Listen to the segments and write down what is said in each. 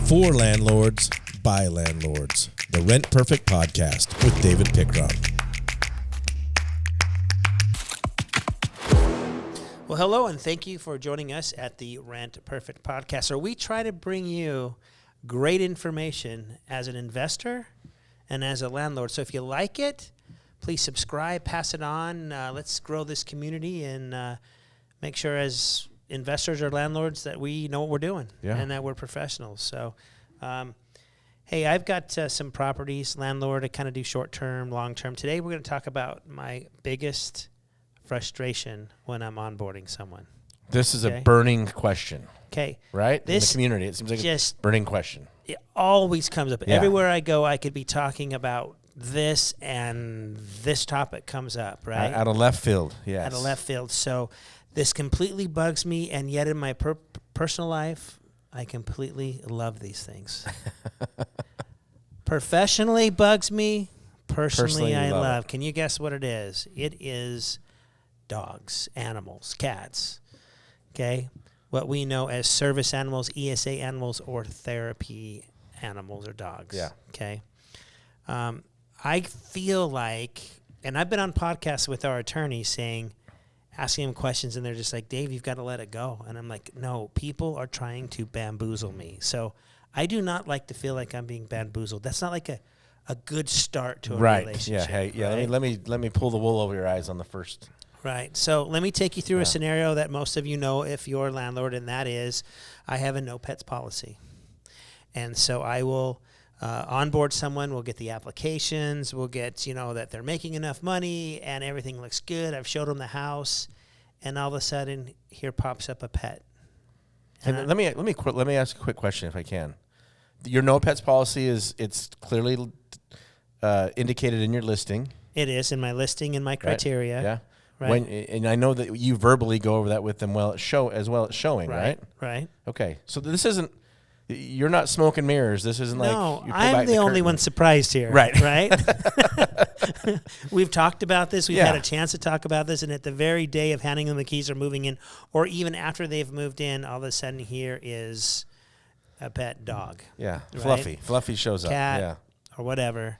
For landlords, by landlords. The Rent Perfect Podcast with David Pickrock. Well, hello, and thank you for joining us at the Rent Perfect Podcast, where we try to bring you great information as an investor and as a landlord. So if you like it, please subscribe, pass it on. Let's grow this community and make sure as investors or landlords that we know what we're doing and that we're professionals. So, hey, I've got some properties, landlord. I kind of do short-term, long-term. Today we're going to talk about my biggest frustration when I'm onboarding someone. This is a burning question. Okay. Right? This in the community, it seems like a burning question. It always comes up. Yeah. Everywhere I go, I could be talking about this, and this topic comes up, right? Out of left field, yes. Out of left field. So this completely bugs me, and yet in my personal life, I completely love these things. Professionally bugs me. Personally I love. Can you guess what it is? It is dogs, animals, cats, okay? What we know as service animals, ESA animals, or therapy animals or dogs, okay? I feel like, and I've been on podcasts with our attorneys asking them questions, and they're just like, Dave, you've got to let it go. And I'm like, no, people are trying to bamboozle me. So I do not like to feel like I'm being bamboozled. That's not like a good start to a relationship. Right. Let me pull the wool over your eyes on the first. Right. So let me take you through a scenario that most of you know if you're a landlord, and that is I have a no pets policy. And so I will onboard someone, we'll get the applications, we'll get, that they're making enough money and everything looks good. I've showed them the house, and all of a sudden here pops up a pet. And let me ask a quick question if I can. Your no pets policy it's clearly indicated in your listing. It is in my listing and my criteria. Right. Yeah. Right. And I know that you verbally go over that with them as showing, right? Right. Okay. So this isn't. You're not smoke and mirrors. This isn't no, like I'm the only one surprised here. Right. Right. We've talked about this. We've had a chance to talk about this, and at the very day of handing them the keys or moving in, or even after they've moved in, all of a sudden here is a pet dog. Yeah, right? Fluffy shows up. Cat or whatever.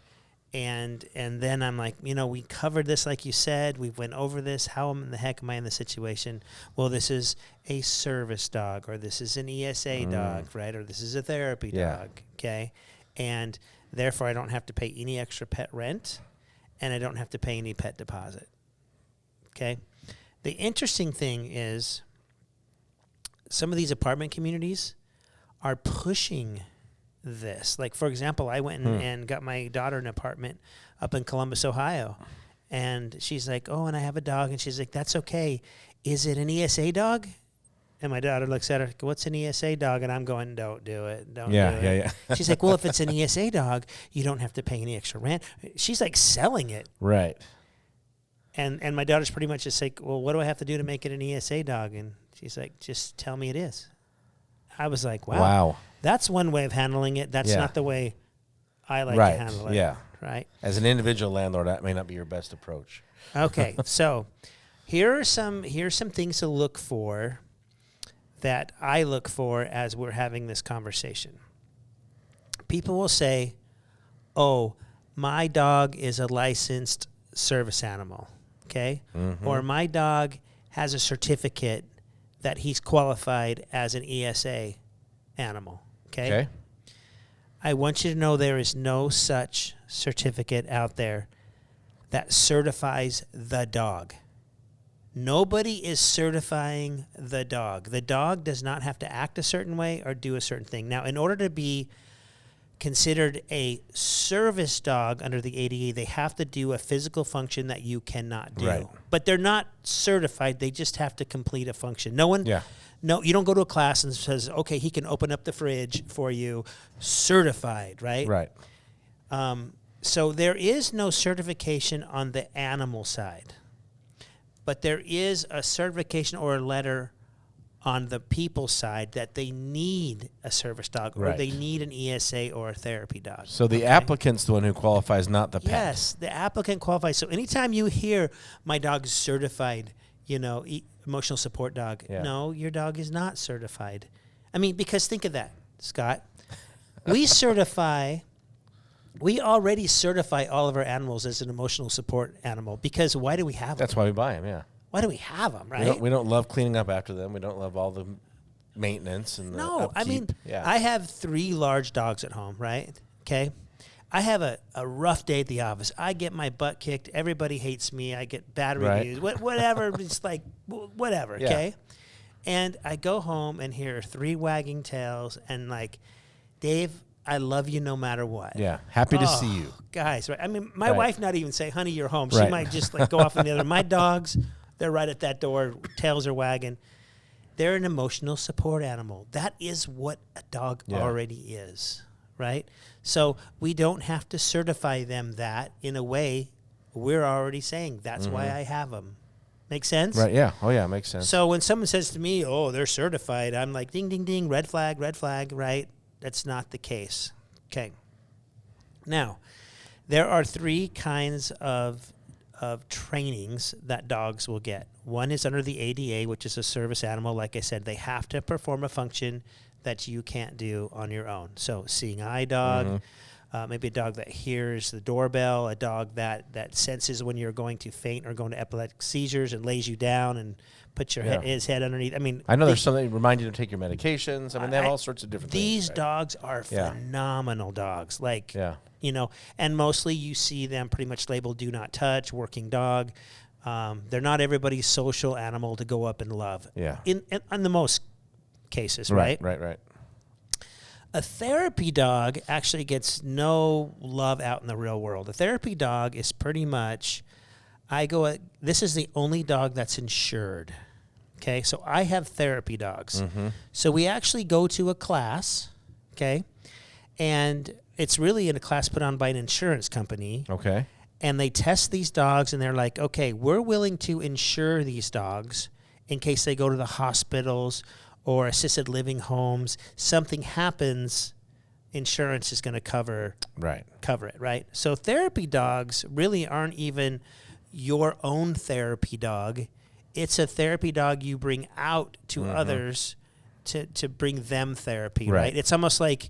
And then I'm like, we covered this like you said. We went over this. How in the heck am I in this situation? Well, this is a service dog, or this is an ESA dog, right? Or this is a therapy dog, okay? And therefore, I don't have to pay any extra pet rent, and I don't have to pay any pet deposit, okay? The interesting thing is some of these apartment communities are pushing this. Like, for example, I went and got my daughter an apartment up in Columbus, Ohio. And she's like, oh, and I have a dog. And she's like, that's okay. Is it an ESA dog? And my daughter looks at her, what's an ESA dog? And I'm going, don't do it. Don't do it. Yeah. She's like, well, if it's an ESA dog, you don't have to pay any extra rent. She's like selling it. Right. And my daughter's pretty much just like, well, what do I have to do to make it an ESA dog? And she's like, just tell me it is. I was like, wow. That's one way of handling it. That's not the way I like to handle it. Yeah. Right. As an individual landlord, that may not be your best approach. Okay. So here are some things to look for that I look for as we're having this conversation. People will say, oh, my dog is a licensed service animal. Okay. Mm-hmm. Or my dog has a certificate that he's qualified as an ESA animal. Okay. I want you to know there is no such certificate out there that certifies the dog. Nobody is certifying the dog. The dog does not have to act a certain way or do a certain thing. Now, in order to be considered a service dog under the ADA, they have to do a physical function that you cannot do. Right. But they're not certified. They just have to complete a function. No, you don't go to a class and says, okay, he can open up the fridge for you, certified, right? Right. So there is no certification on the animal side, but there is a certification or a letter on the people side that they need a service dog or they need an ESA or a therapy dog. So the applicant's the one who qualifies, not the pet. Yes, the applicant qualifies. So anytime you hear my dog's certified, emotional support dog, no, your dog is not certified. I mean, because think of that, Scott. We already certify all of our animals as an emotional support animal because why do we have them? That's why we buy them, yeah. Why do we have them, right? We don't love cleaning up after them. We don't love all the maintenance and the upkeep. I mean, yeah. I have 3 large dogs at home, right? Okay. I have a rough day at the office. I get my butt kicked. Everybody hates me. I get bad reviews. Whatever. It's like, whatever, okay? And I go home and hear 3 wagging tails and like, Dave, I love you no matter what. Yeah, happy to see you. Guys, right? I mean, my wife not even say, honey, you're home. She Right. might just like go off on the other. My dogs, they're right at that door. Tails are wagging. They're an emotional support animal. That is what a dog already is, right? So we don't have to certify them that. In a way, we're already saying that's why I have them. Make sense? Right, yeah. Oh, yeah, makes sense. So when someone says to me, oh, they're certified, I'm like, ding, ding, ding, red flag, right? That's not the case. Okay. Now, there are 3 kinds of trainings that dogs will get. One is under the ADA, which is a service animal. Like I said, they have to perform a function that you can't do on your own. So seeing eye dog, maybe a dog that hears the doorbell, a dog that senses when you're going to faint or going to epileptic seizures and lays you down and puts his head underneath. I mean, I know there's something that remind you to take your medications. I mean, they have all sorts of different things. These dogs are phenomenal dogs. Like, you know, and mostly you see them pretty much labeled do not touch, working dog. They're not everybody's social animal to go up and love. Yeah. In the most cases, right? Right. A therapy dog actually gets no love out in the real world. A therapy dog is pretty much, this is the only dog that's insured. Okay, so I have therapy dogs. So we actually go to a class, okay, and it's really in a class put on by an insurance company. Okay. And they test these dogs, and they're like, okay, we're willing to insure these dogs in case they go to the hospitals or assisted living homes. Something happens, insurance is going to cover it, right? So therapy dogs really aren't even your own therapy dog. It's a therapy dog you bring out to others to bring them therapy, right? It's almost like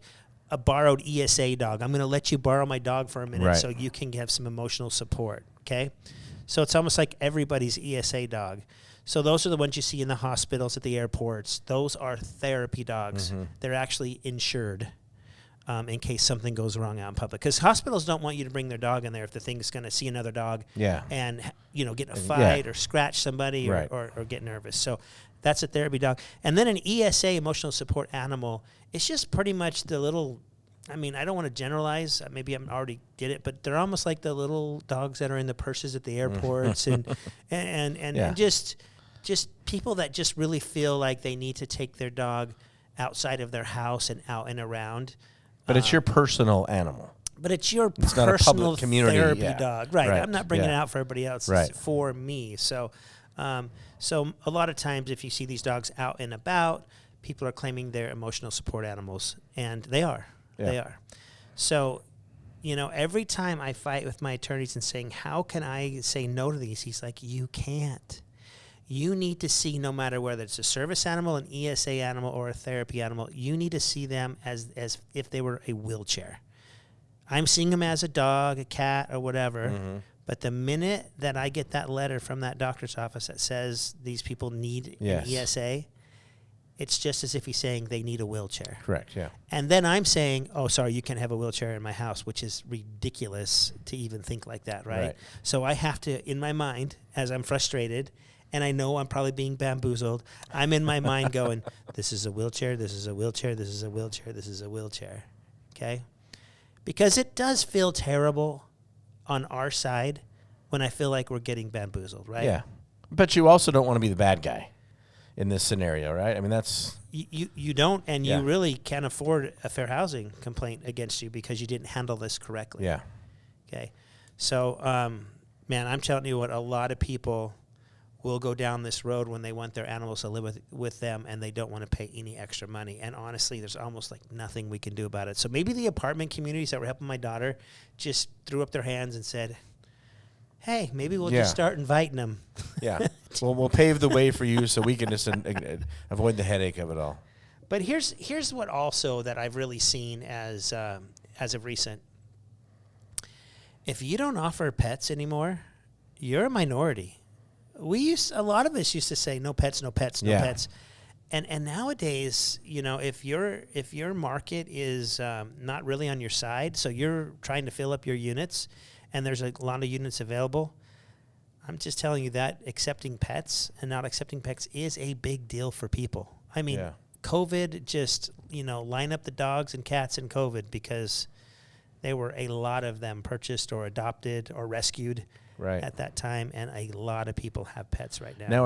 a borrowed ESA dog. I'm going to let you borrow my dog for a minute so you can have some emotional support, okay? So it's almost like everybody's ESA dog. So those are the ones you see in the hospitals, at the airports. Those are therapy dogs. They're actually insured in case something goes wrong out in public. Because hospitals don't want you to bring their dog in there if the thing's going to see another dog and get in a fight or scratch somebody or get nervous. So that's a therapy dog. And then an ESA, emotional support animal, it's just pretty much the little, I mean, I don't want to generalize. Maybe I already did it, but they're almost like the little dogs that are in the purses at the airports and just people that just really feel like they need to take their dog outside of their house and out and around. But it's your personal animal. But it's your not a personal public community therapy dog. Right. I'm not bringing it out for everybody else. Right. It's for me. So so a lot of times if you see these dogs out and about, people are claiming they're emotional support animals, and they are. Yeah. They are. So, every time I fight with my attorneys and saying, how can I say no to these? He's like, you can't. You need to see, no matter whether it's a service animal, an ESA animal, or a therapy animal, you need to see them as if they were a wheelchair. I'm seeing them as a dog, a cat, or whatever. But the minute that I get that letter from that doctor's office that says these people need an ESA, it's just as if he's saying they need a wheelchair. Correct, yeah. And then I'm saying, oh, sorry, you can't have a wheelchair in my house, which is ridiculous to even think like that, right? So I have to, in my mind, as I'm frustrated, and I know I'm probably being bamboozled, I'm in my mind going, this is a wheelchair, this is a wheelchair, this is a wheelchair, this is a wheelchair, okay? Because it does feel terrible on our side when I feel like we're getting bamboozled, right? Yeah. But you also don't want to be the bad guy in this scenario, right? I mean, that's... You don't, and you really can't afford a fair housing complaint against you because you didn't handle this correctly. Yeah. Okay. So, man, I'm telling you what, a lot of people will go down this road when they want their animals to live with them and they don't want to pay any extra money. And honestly, there's almost like nothing we can do about it. So maybe the apartment communities that were helping my daughter just threw up their hands and said, hey, maybe we'll just start inviting them. Yeah. Well, we'll pave the way for you so we can just avoid the headache of it all. But here's what also that I've really seen as of recent. If you don't offer pets anymore, you're a minority. A lot of us used to say no pets, no pets, no pets. And nowadays, if your market is not really on your side, so you're trying to fill up your units and there's a lot of units available, I'm just telling you that accepting pets and not accepting pets is a big deal for people. I mean, COVID just, line up the dogs and cats in COVID because there were a lot of them purchased or adopted or rescued at that time, and a lot of people have pets right now. Now,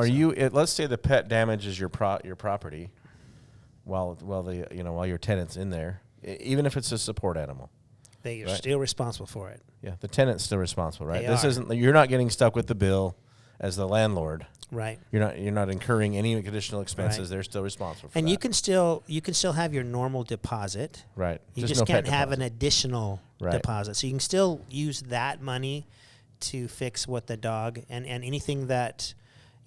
let's say the pet damages your property while your tenant's in there, even if it's a support animal. They are still responsible for it. Yeah, the tenant's still responsible, right? They are. You're not getting stuck with the bill as the landlord. Right. You're not incurring any additional expenses. Right. They're still responsible for that. And you can still have your normal deposit. Right. You just can't have an additional deposit. So you can still use that money to fix what the dog and anything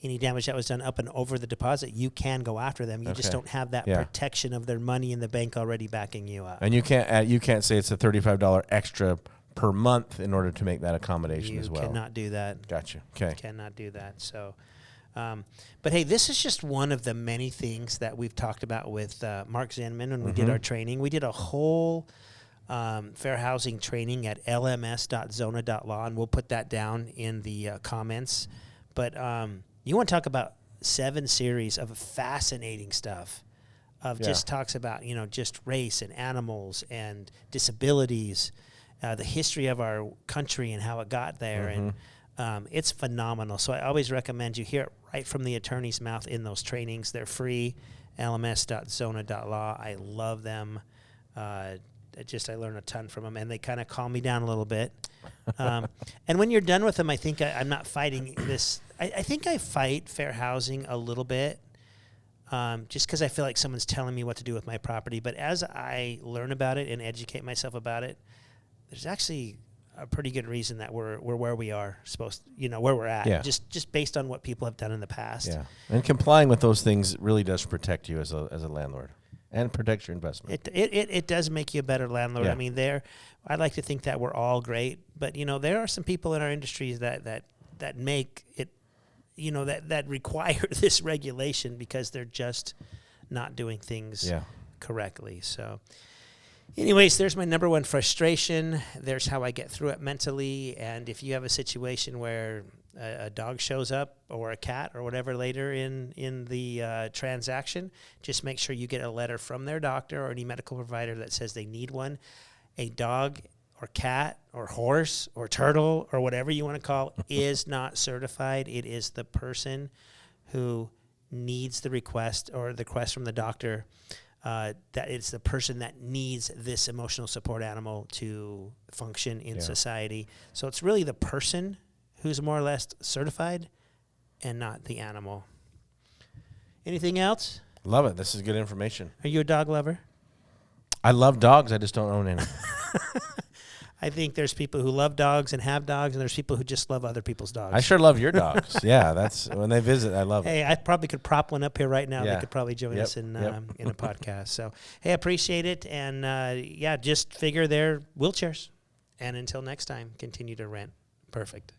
any damage that was done up and over the deposit, you can go after them. You just don't have that protection of their money in the bank already backing you up. And you can't say it's a $35 extra per month in order to make that accommodation as well. You cannot do that. Gotcha. Okay. Cannot do that. So, but hey, this is just one of the many things that we've talked about with Mark Zinman when we did our training. We did a whole fair housing training at lms.zona.law, and we'll put that down in the comments. But you want to talk about 7 series of fascinating stuff of just talks about, just race and animals and disabilities, the history of our country and how it got there. And it's phenomenal. So I always recommend you hear it right from the attorney's mouth in those trainings. They're free, lms.zona.law. I love them. I learn a ton from them, and they kind of calm me down a little bit. And when you're done with them, I think I'm not fighting this. I think I fight fair housing a little bit just because I feel like someone's telling me what to do with my property. But as I learn about it and educate myself about it, there's actually a pretty good reason that we're where we are supposed, where we're at, just based on what people have done in the past. Yeah, and complying with those things really does protect you as a landlord. And protect your investment. It does make you a better landlord. Yeah. I mean, I like to think that we're all great, but there are some people in our industries that make it, that require this regulation because they're just not doing things correctly. So, anyways, there's my number one frustration. There's how I get through it mentally. And if you have a situation where a dog shows up or a cat or whatever later in the transaction, just make sure you get a letter from their doctor or any medical provider that says they need one. A dog or cat or horse or turtle or whatever you want to call is not certified. It is the person who needs the request or the request from the doctor. That it's the person that needs this emotional support animal to function in society. So it's really the person who's more or less certified and not the animal. Anything else? Love it. This is good information. Are you a dog lover? I love dogs. I just don't own any. I think there's people who love dogs and have dogs, and there's people who just love other people's dogs. I sure love your dogs. Yeah, that's when they visit, I love it. Hey, I probably could prop one up here right now. They could probably join us in a podcast. So, hey, I appreciate it. And, just figure they're wheelchairs. And until next time, continue to rent. Perfect.